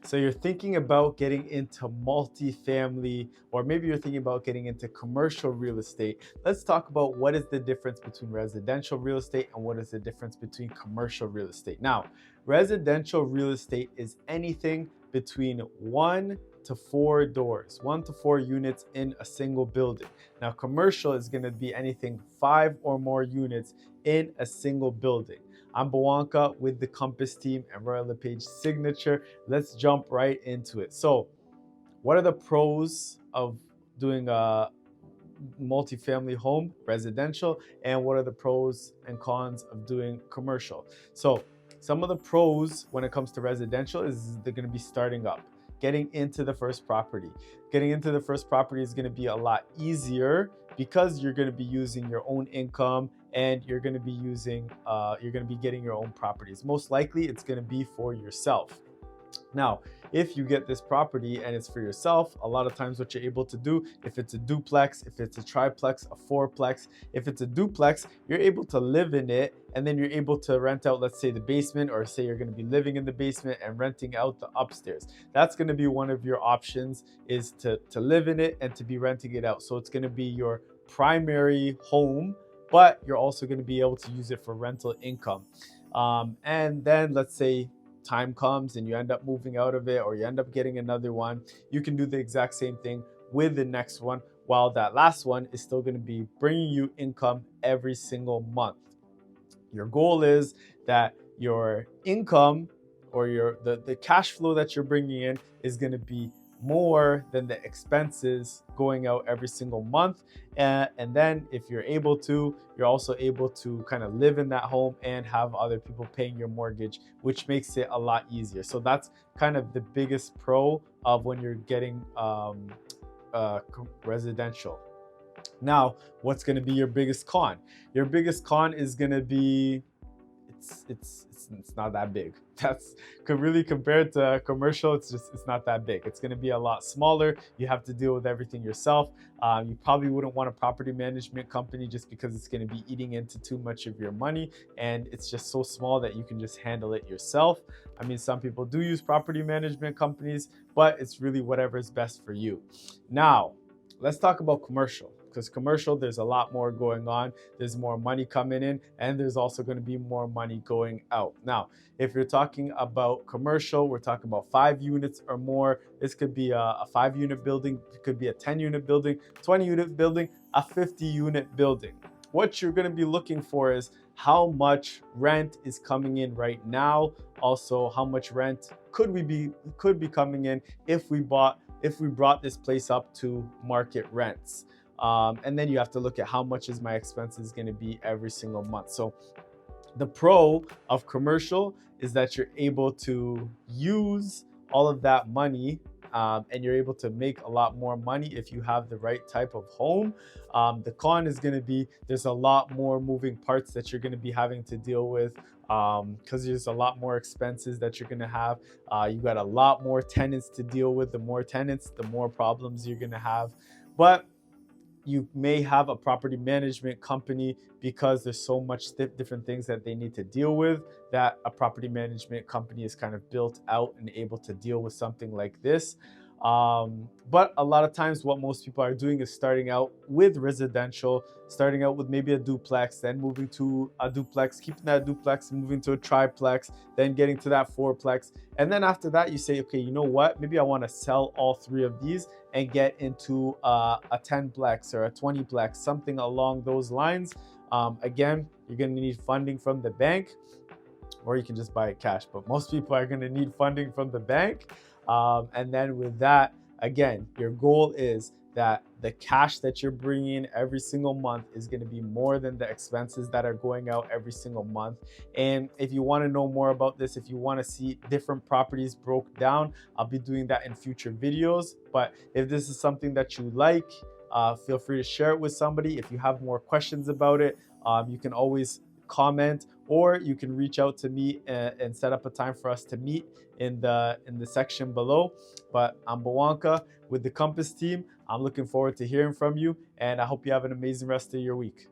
So you're thinking about getting into multifamily, or maybe you're thinking about getting into commercial real estate. Let's talk about what is the difference between residential real estate and what is the difference between commercial real estate. Now, residential real estate is anything between 1 to 4 doors, 1 to 4 units in a single building. Now, commercial is going to be anything 5 or more units in a single building. I'm Bawanka with the Compass team and Royal LePage Signature. Let's jump right into it. So, what are the pros of doing a multifamily home, residential, and what are the pros and cons of doing commercial? So, some of the pros when it comes to residential is they're going to be starting up, getting into the first property. Getting into the first property is going to be a lot easier because you're going to be using your own income and you're going to be getting your own properties. Most likely, it's going to be for yourself. Now, if you get this property and it's for yourself, a lot of times what you're able to do, if it's a duplex, if it's a triplex, a fourplex, if it's a duplex, you're able to live in it and then you're able to rent out, let's say, the basement, or say you're going to be living in the basement and renting out the upstairs. That's going to be one of your options, is to live in it and to be renting it out. So it's going to be your primary home, but you're also going to be able to use it for rental income. And then let's say time comes and you end up moving out of it, or you end up getting another one, you can do the exact same thing with the next one, while that last one is still going to be bringing you income every single month. Your goal is that your income, or the cash flow that you're bringing in, is going to be more than the expenses going out every single month. And then if you're able to, you're also able to kind of live in that home and have other people paying your mortgage, which makes it a lot easier. So that's kind of the biggest pro of when you're getting residential. Now, what's going to be your biggest con? Your biggest con is going to be it's not that big. That's really, compared to commercial, it's not that big. It's going to be a lot smaller. You have to deal with everything yourself. You probably wouldn't want a property management company just because it's going to be eating into too much of your money, and it's just so small that you can just handle it yourself. I mean, some people do use property management companies, but it's really whatever is best for you. Now, let's talk about commercial, because commercial, there's a lot more going on. There's more money coming in, and there's also going to be more money going out. Now, if you're talking about commercial, we're talking about 5 units or more. This could be a 5 unit building, it could be a 10 unit building, 20 unit building, a 50 unit building. What you're going to be looking for is how much rent is coming in right now. Also, how much rent could be coming in if we brought this place up to market rents. And then you have to look at how much is my expenses going to be every single month. So the pro of commercial is that you're able to use all of that money, and you're able to make a lot more money if you have the right type of home. The con is going to be there's a lot more moving parts that you're going to be having to deal with, because there's a lot more expenses that you're going to have. You got a lot more tenants to deal with. The more tenants, the more problems you're going to have. But you may have a property management company, because there's so much different things that they need to deal with, that a property management company is kind of built out and able to deal with something like this. But a lot of times what most people are doing is starting out with residential, starting out with maybe a duplex, then moving to a duplex, keeping that duplex, moving to a triplex, then getting to that fourplex. And then after that, you say, okay, you know what? Maybe I want to sell all 3 of these and get into a 10plex or a 20plex, something along those lines. Again, you're going to need funding from the bank, or you can just buy it cash, but most people are going to need funding from the bank. And then with that, again, your goal is that the cash that you're bringing in every single month is going to be more than the expenses that are going out every single month. And if you want to know more about this, if you want to see different properties broke down, I'll be doing that in future videos. But if this is something that you like, feel free to share it with somebody. If you have more questions about it, you can always comment, or you can reach out to me and set up a time for us to meet in the section below. But I'm Bawanka with the Compass team. I'm looking forward to hearing from you, and I hope you have an amazing rest of your week.